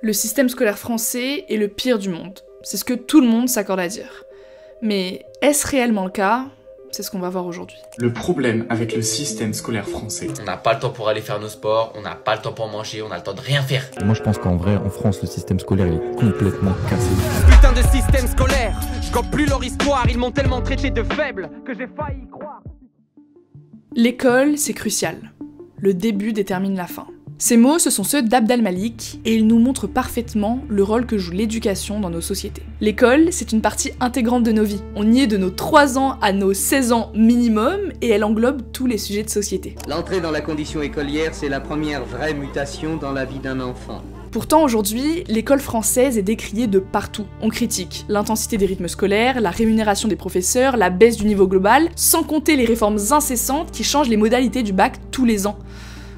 Le système scolaire français est le pire du monde. C'est ce que tout le monde s'accorde à dire. Mais est-ce réellement le cas? C'est ce qu'on va voir aujourd'hui. Le problème avec le système scolaire français. On n'a pas le temps pour aller faire nos sports, on n'a pas le temps pour manger, on a le temps de rien faire. Moi je pense qu'en vrai, en France, le système scolaire il est complètement cassé. Putain de système scolaire, je gobe plus leur histoire, ils m'ont tellement traité de faible que j'ai failli y croire. L'école, c'est crucial. Le début détermine la fin. Ces mots, ce sont ceux d'Abd al-Malik, et ils nous montrent parfaitement le rôle que joue l'éducation dans nos sociétés. L'école, c'est une partie intégrante de nos vies. On y est de nos 3 ans à nos 16 ans minimum, et elle englobe tous les sujets de société. L'entrée dans la condition écolière, c'est la première vraie mutation dans la vie d'un enfant. Pourtant, aujourd'hui, l'école française est décriée de partout. On critique l'intensité des rythmes scolaires, la rémunération des professeurs, la baisse du niveau global, sans compter les réformes incessantes qui changent les modalités du bac tous les ans.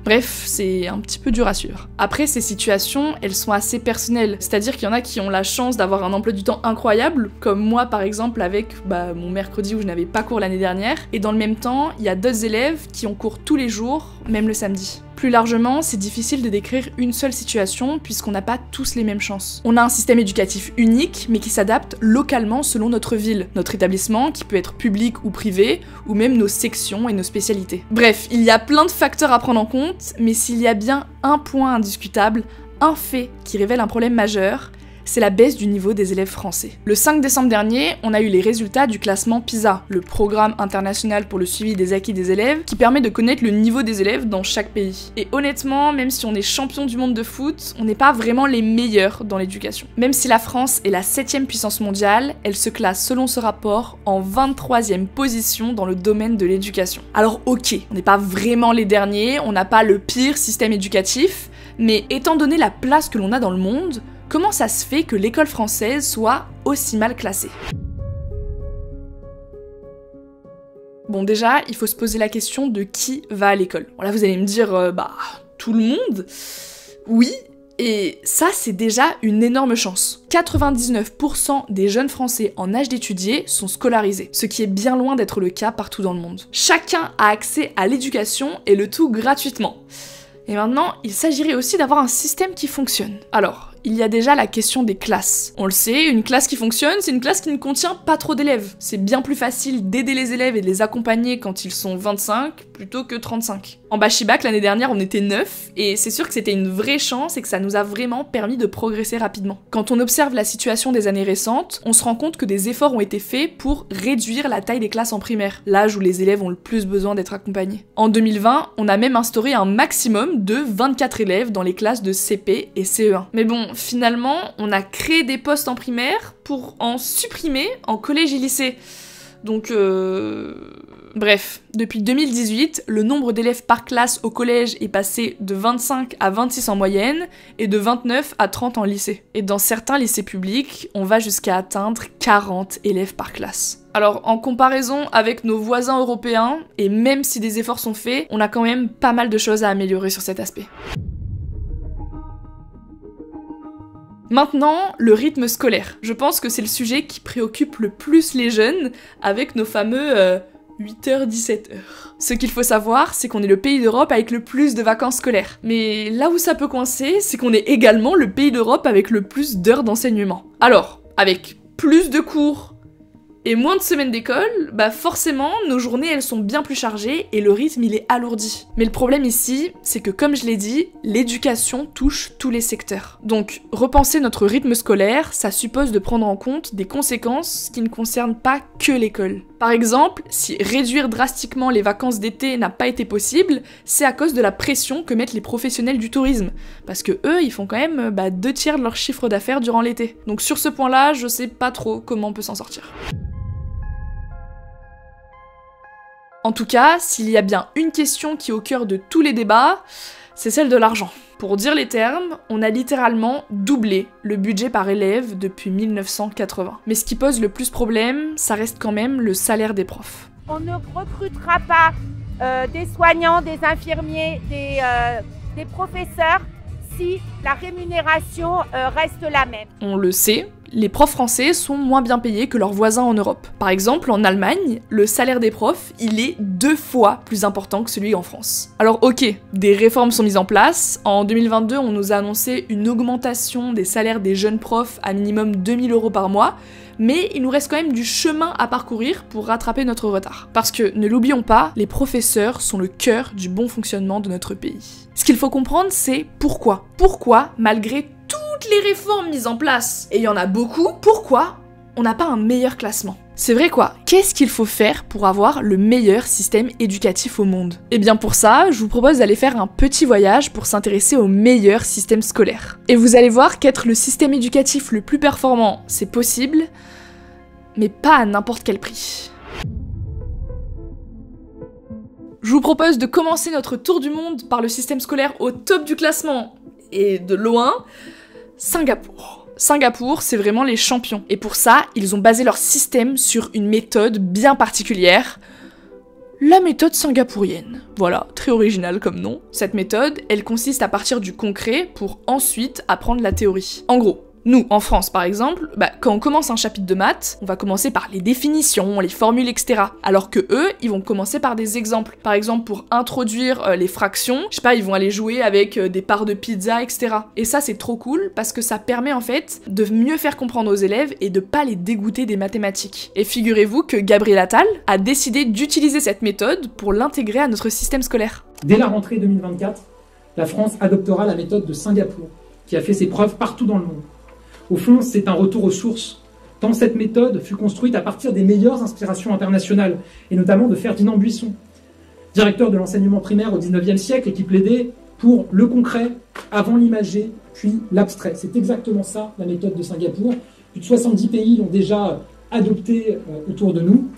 Bref, c'est un petit peu dur à suivre. Après, ces situations, elles sont assez personnelles, c'est-à-dire qu'il y en a qui ont la chance d'avoir un emploi du temps incroyable, comme moi par exemple avec mon mercredi où je n'avais pas cours l'année dernière, et dans le même temps, il y a d'autres élèves qui ont cours tous les jours, même le samedi. Plus largement, c'est difficile de décrire une seule situation puisqu'on n'a pas tous les mêmes chances. On a un système éducatif unique, mais qui s'adapte localement selon notre ville, notre établissement, qui peut être public ou privé, ou même nos sections et nos spécialités. Bref, il y a plein de facteurs à prendre en compte, mais s'il y a bien un point indiscutable, un fait qui révèle un problème majeur, c'est la baisse du niveau des élèves français. Le 5 décembre dernier, on a eu les résultats du classement PISA, le programme international pour le suivi des acquis des élèves, qui permet de connaître le niveau des élèves dans chaque pays. Et honnêtement, même si on est champion du monde de foot, on n'est pas vraiment les meilleurs dans l'éducation. Même si la France est la 7e puissance mondiale, elle se classe selon ce rapport en 23e position dans le domaine de l'éducation. Alors ok, on n'est pas vraiment les derniers, on n'a pas le pire système éducatif, mais étant donné la place que l'on a dans le monde, comment ça se fait que l'école française soit aussi mal classée? Bon déjà, il faut se poser la question de qui va à l'école. Bon là vous allez me dire, tout le monde? Oui, et ça c'est déjà une énorme chance. 99% des jeunes français en âge d'étudier sont scolarisés, ce qui est bien loin d'être le cas partout dans le monde. Chacun a accès à l'éducation et le tout gratuitement. Et maintenant, il s'agirait aussi d'avoir un système qui fonctionne. Alors, il y a déjà la question des classes. On le sait, une classe qui fonctionne, c'est une classe qui ne contient pas trop d'élèves. C'est bien plus facile d'aider les élèves et de les accompagner quand ils sont 25 plutôt que 35. En Bachibac, l'année dernière, on était 9, et c'est sûr que c'était une vraie chance et que ça nous a vraiment permis de progresser rapidement. Quand on observe la situation des années récentes, on se rend compte que des efforts ont été faits pour réduire la taille des classes en primaire, l'âge où les élèves ont le plus besoin d'être accompagnés. En 2020, on a même instauré un maximum de 24 élèves dans les classes de CP et CE1. Mais bon, finalement, on a créé des postes en primaire pour en supprimer en collège et lycée. Donc bref, depuis 2018, le nombre d'élèves par classe au collège est passé de 25 à 26 en moyenne et de 29 à 30 en lycée. Et dans certains lycées publics, on va jusqu'à atteindre 40 élèves par classe. Alors en comparaison avec nos voisins européens, et même si des efforts sont faits, on a quand même pas mal de choses à améliorer sur cet aspect. Maintenant, le rythme scolaire. Je pense que c'est le sujet qui préoccupe le plus les jeunes avec nos fameux 8h-17h. Ce qu'il faut savoir, c'est qu'on est le pays d'Europe avec le plus de vacances scolaires. Mais là où ça peut coincer, c'est qu'on est également le pays d'Europe avec le plus d'heures d'enseignement. Alors, avec plus de cours et moins de semaines d'école, forcément, nos journées elles sont bien plus chargées et le rythme il est alourdi. Mais le problème ici, c'est que comme je l'ai dit, l'éducation touche tous les secteurs. Donc, repenser notre rythme scolaire, ça suppose de prendre en compte des conséquences qui ne concernent pas que l'école. Par exemple, si réduire drastiquement les vacances d'été n'a pas été possible, c'est à cause de la pression que mettent les professionnels du tourisme. Parce que eux, ils font quand même 2/3 de leur chiffre d'affaires durant l'été. Donc sur ce point-là, je sais pas trop comment on peut s'en sortir. En tout cas, s'il y a bien une question qui est au cœur de tous les débats, c'est celle de l'argent. Pour dire les termes, on a littéralement doublé le budget par élève depuis 1980. Mais ce qui pose le plus problème, ça reste quand même le salaire des profs. On ne recrutera pas des soignants, des infirmiers, des professeurs si la rémunération reste la même. On le sait, les profs français sont moins bien payés que leurs voisins en Europe. Par exemple, en Allemagne, le salaire des profs, il est 2 fois plus important que celui en France. Alors ok, des réformes sont mises en place. En 2022, on nous a annoncé une augmentation des salaires des jeunes profs à minimum 2000 € par mois, mais il nous reste quand même du chemin à parcourir pour rattraper notre retard. Parce que, ne l'oublions pas, les professeurs sont le cœur du bon fonctionnement de notre pays. Ce qu'il faut comprendre, c'est pourquoi. Pourquoi, malgré toutes les réformes mises en place, et il y en a beaucoup, pourquoi on n'a pas un meilleur classement? C'est vrai quoi, qu'est-ce qu'il faut faire pour avoir le meilleur système éducatif au monde? Et bien pour ça, je vous propose d'aller faire un petit voyage pour s'intéresser au meilleur système scolaire. Et vous allez voir qu'être le système éducatif le plus performant, c'est possible, mais pas à n'importe quel prix. Je vous propose de commencer notre tour du monde par le système scolaire au top du classement, et de loin, Singapour. Singapour, c'est vraiment les champions. Et pour ça, ils ont basé leur système sur une méthode bien particulière, la méthode singapourienne. Voilà, très original comme nom. Cette méthode, elle consiste à partir du concret pour ensuite apprendre la théorie. En gros, nous, en France par exemple, quand on commence un chapitre de maths, on va commencer par les définitions, les formules, etc. Alors que eux, ils vont commencer par des exemples. Par exemple, pour introduire les fractions, je sais pas, ils vont aller jouer avec des parts de pizza, etc. Et ça, c'est trop cool parce que ça permet en fait de mieux faire comprendre aux élèves et de pas les dégoûter des mathématiques. Et figurez-vous que Gabriel Attal a décidé d'utiliser cette méthode pour l'intégrer à notre système scolaire. Dès la rentrée 2024, la France adoptera la méthode de Singapour, qui a fait ses preuves partout dans le monde. Au fond, c'est un retour aux sources, tant cette méthode fut construite à partir des meilleures inspirations internationales, et notamment de Ferdinand Buisson, directeur de l'enseignement primaire au XIXe siècle et qui plaidait pour le concret avant l'imagé, puis l'abstrait. C'est exactement ça, la méthode de Singapour. Plus de 70 pays l'ont déjà adoptée autour de nous.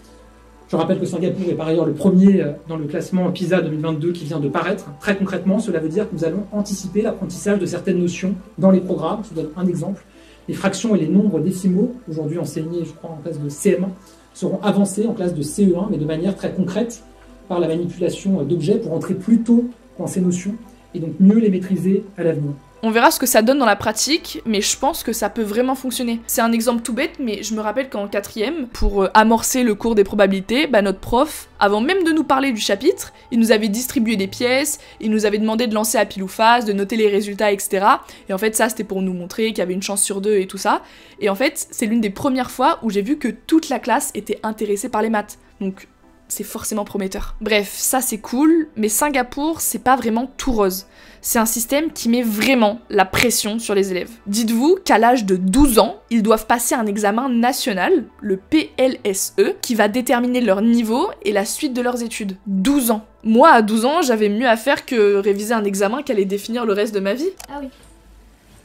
Je rappelle que Singapour est par ailleurs le premier dans le classement PISA 2022 qui vient de paraître. Très concrètement, cela veut dire que nous allons anticiper l'apprentissage de certaines notions dans les programmes. Je vous donne un exemple. Les fractions et les nombres décimaux, aujourd'hui enseignés, je crois, en classe de CM1, seront avancés en classe de CE1, mais de manière très concrète, par la manipulation d'objets pour entrer plus tôt dans ces notions et donc mieux les maîtriser à l'avenir. On verra ce que ça donne dans la pratique, mais je pense que ça peut vraiment fonctionner. C'est un exemple tout bête, mais je me rappelle qu'en 4e, pour amorcer le cours des probabilités, notre prof, avant même de nous parler du chapitre, il nous avait distribué des pièces, il nous avait demandé de lancer à pile ou face, de noter les résultats, etc. Et en fait, ça, c'était pour nous montrer qu'il y avait une chance sur 2 et tout ça. Et en fait, c'est l'une des premières fois où j'ai vu que toute la classe était intéressée par les maths. Donc, c'est forcément prometteur. Bref, ça c'est cool, mais Singapour, c'est pas vraiment tout rose. C'est un système qui met vraiment la pression sur les élèves. Dites-vous qu'à l'âge de 12 ans, ils doivent passer un examen national, le PLSE, qui va déterminer leur niveau et la suite de leurs études. 12 ans. Moi, à 12 ans, j'avais mieux à faire que réviser un examen qui allait définir le reste de ma vie. Ah oui.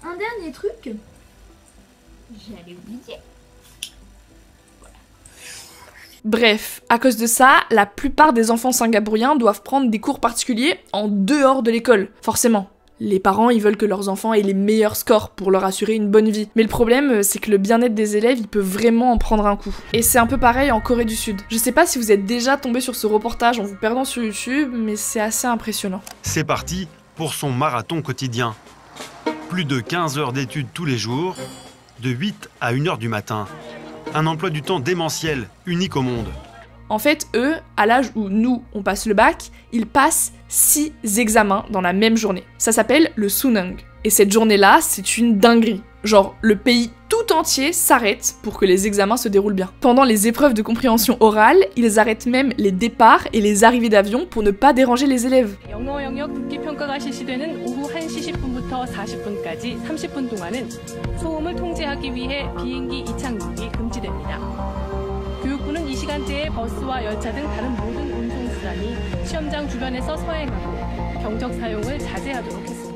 Un dernier truc, j'allais oublier. Bref, à cause de ça, la plupart des enfants singapouriens doivent prendre des cours particuliers en dehors de l'école, forcément. Les parents, ils veulent que leurs enfants aient les meilleurs scores pour leur assurer une bonne vie. Mais le problème, c'est que le bien-être des élèves, il peut vraiment en prendre un coup. Et c'est un peu pareil en Corée du Sud. Je sais pas si vous êtes déjà tombé sur ce reportage en vous perdant sur YouTube, mais c'est assez impressionnant. C'est parti pour son marathon quotidien. Plus de 15 heures d'études tous les jours, de 8 à 1 heure du matin. Un emploi du temps démentiel, unique au monde. En fait, eux, à l'âge où nous, on passe le bac, ils passent 6 examens dans la même journée. Ça s'appelle le Sunang. Et cette journée-là, c'est une dinguerie. Genre, le pays tout entier s'arrête pour que les examens se déroulent bien. Pendant les épreuves de compréhension orale, ils arrêtent même les départs et les arrivées d'avion pour ne pas déranger les élèves. 영어 영역 듣기 평가가 실시되는 오후 1시 10분부터 40분까지 30분 동안은 소음을 통제하기 위해 비행기 이착륙이 금지됩니다. 교육부는 이 시간대에 버스와 열차 등 다른 모든 운송수단이 시험장 주변에서 서행하고 경적 사용을 자제하도록 했습니다.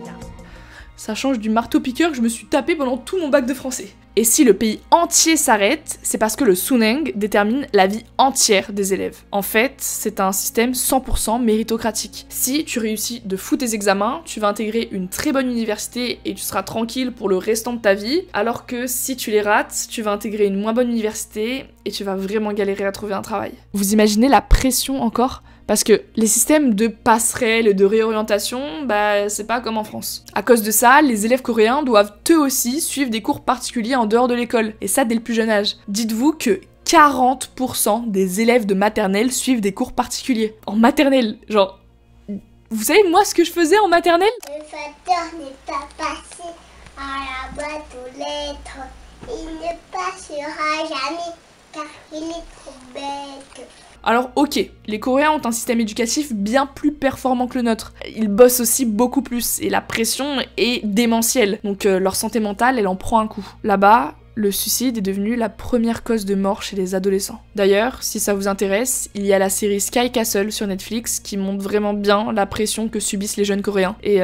Ça change du marteau-piqueur que je me suis tapé pendant tout mon bac de français. Et si le pays entier s'arrête, c'est parce que le Sunang détermine la vie entière des élèves. En fait, c'est un système 100% méritocratique. Si tu réussis de fou tes examens, tu vas intégrer une très bonne université et tu seras tranquille pour le restant de ta vie, alors que si tu les rates, tu vas intégrer une moins bonne université et tu vas vraiment galérer à trouver un travail. Vous imaginez la pression encore ? Parce que les systèmes de passerelle et de réorientation, bah c'est pas comme en France. À cause de ça, les élèves coréens doivent eux aussi suivre des cours particuliers en dehors de l'école, et ça dès le plus jeune âge. Dites-vous que 40% des élèves de maternelle suivent des cours particuliers. En maternelle, genre... Vous savez moi ce que je faisais en maternelle? Le facteur n'est pas passé à la boîte aux lettres. Il ne passera jamais car il est trop bête. Alors ok, les Coréens ont un système éducatif bien plus performant que le nôtre. Ils bossent aussi beaucoup plus et la pression est démentielle. Donc leur santé mentale, elle en prend un coup. Là-bas, le suicide est devenu la première cause de mort chez les adolescents. D'ailleurs, si ça vous intéresse, il y a la série Sky Castle sur Netflix qui montre vraiment bien la pression que subissent les jeunes coréens. Et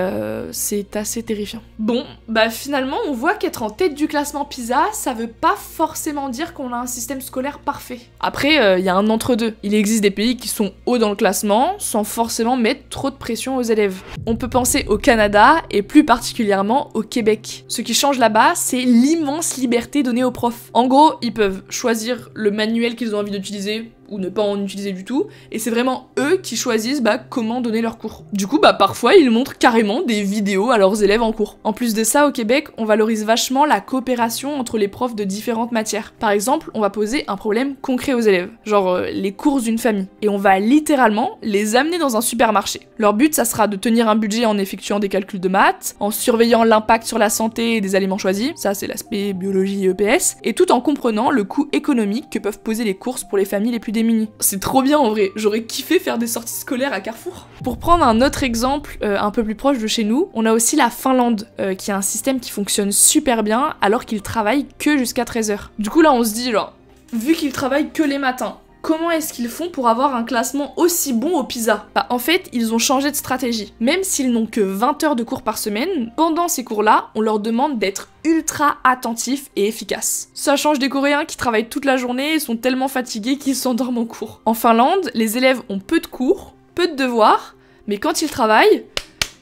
c'est assez terrifiant. Bon, bah finalement, on voit qu'être en tête du classement PISA, ça veut pas forcément dire qu'on a un système scolaire parfait. Après, il y a un entre-deux. Il existe des pays qui sont hauts dans le classement sans forcément mettre trop de pression aux élèves. On peut penser au Canada et plus particulièrement au Québec. Ce qui change là-bas, c'est l'immense liberté donnée aux profs. En gros, ils peuvent choisir le manuel qu'ils ont envie d'utiliser ou ne pas en utiliser du tout, et c'est vraiment eux qui choisissent comment donner leurs cours. Du coup, parfois, ils montrent carrément des vidéos à leurs élèves en cours. En plus de ça, au Québec, on valorise vachement la coopération entre les profs de différentes matières. Par exemple, on va poser un problème concret aux élèves, genre les courses d'une famille, et on va littéralement les amener dans un supermarché. Leur but, ça sera de tenir un budget en effectuant des calculs de maths, en surveillant l'impact sur la santé des aliments choisis, ça c'est l'aspect biologie et EPS, et tout en comprenant le coût économique que peuvent poser les courses pour les familles les plus démunies. C'est trop bien en vrai, j'aurais kiffé faire des sorties scolaires à Carrefour. Pour prendre un autre exemple un peu plus proche de chez nous, on a aussi la Finlande, qui a un système qui fonctionne super bien alors qu'ils travaillent que jusqu'à 13h. Du coup là on se dit genre, vu qu'ils travaillent que les matins, comment est-ce qu'ils font pour avoir un classement aussi bon au PISA? En fait, ils ont changé de stratégie. Même s'ils n'ont que 20 heures de cours par semaine, pendant ces cours-là, on leur demande d'être ultra attentifs et efficaces. Ça change des Coréens qui travaillent toute la journée et sont tellement fatigués qu'ils s'endorment en cours. En Finlande, les élèves ont peu de cours, peu de devoirs, mais quand ils travaillent,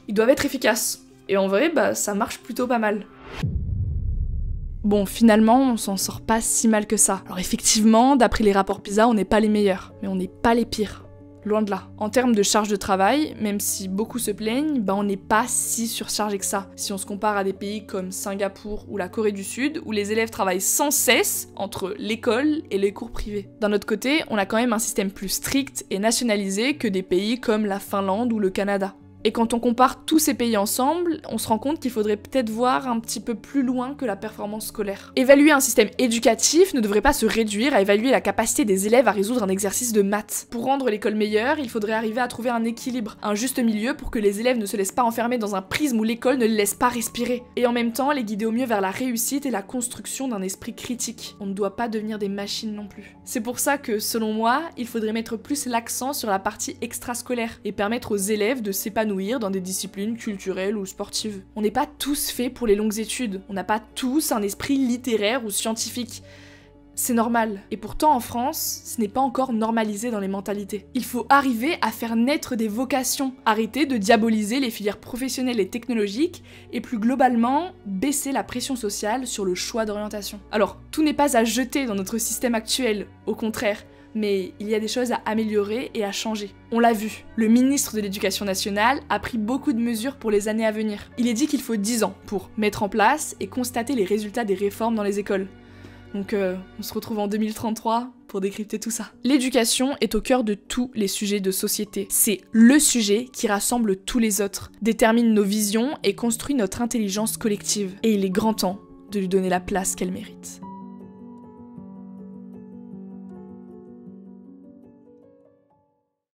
ils doivent être efficaces. Et en vrai, ça marche plutôt pas mal. Bon, finalement, on s'en sort pas si mal que ça. Alors effectivement, d'après les rapports PISA, on n'est pas les meilleurs, mais on n'est pas les pires. Loin de là. En termes de charge de travail, même si beaucoup se plaignent, on n'est pas si surchargé que ça. Si on se compare à des pays comme Singapour ou la Corée du Sud, où les élèves travaillent sans cesse entre l'école et les cours privés. D'un autre côté, on a quand même un système plus strict et nationalisé que des pays comme la Finlande ou le Canada. Et quand on compare tous ces pays ensemble, on se rend compte qu'il faudrait peut-être voir un petit peu plus loin que la performance scolaire. Évaluer un système éducatif ne devrait pas se réduire à évaluer la capacité des élèves à résoudre un exercice de maths. Pour rendre l'école meilleure, il faudrait arriver à trouver un équilibre, un juste milieu pour que les élèves ne se laissent pas enfermer dans un prisme où l'école ne les laisse pas respirer. Et en même temps, les guider au mieux vers la réussite et la construction d'un esprit critique. On ne doit pas devenir des machines non plus. C'est pour ça que, selon moi, il faudrait mettre plus l'accent sur la partie extrascolaire et permettre aux élèves de s'épanouir dans des disciplines culturelles ou sportives. On n'est pas tous faits pour les longues études, on n'a pas tous un esprit littéraire ou scientifique. C'est normal. Et pourtant en France, ce n'est pas encore normalisé dans les mentalités. Il faut arriver à faire naître des vocations, arrêter de diaboliser les filières professionnelles et technologiques, et plus globalement, baisser la pression sociale sur le choix d'orientation. Alors, tout n'est pas à jeter dans notre système actuel, au contraire, mais il y a des choses à améliorer et à changer. On l'a vu, le ministre de l'Éducation nationale a pris beaucoup de mesures pour les années à venir. Il est dit qu'il faut 10 ans pour mettre en place et constater les résultats des réformes dans les écoles. Donc on se retrouve en 2033 pour décrypter tout ça. L'éducation est au cœur de tous les sujets de société. C'est le sujet qui rassemble tous les autres, détermine nos visions et construit notre intelligence collective. Et il est grand temps de lui donner la place qu'elle mérite.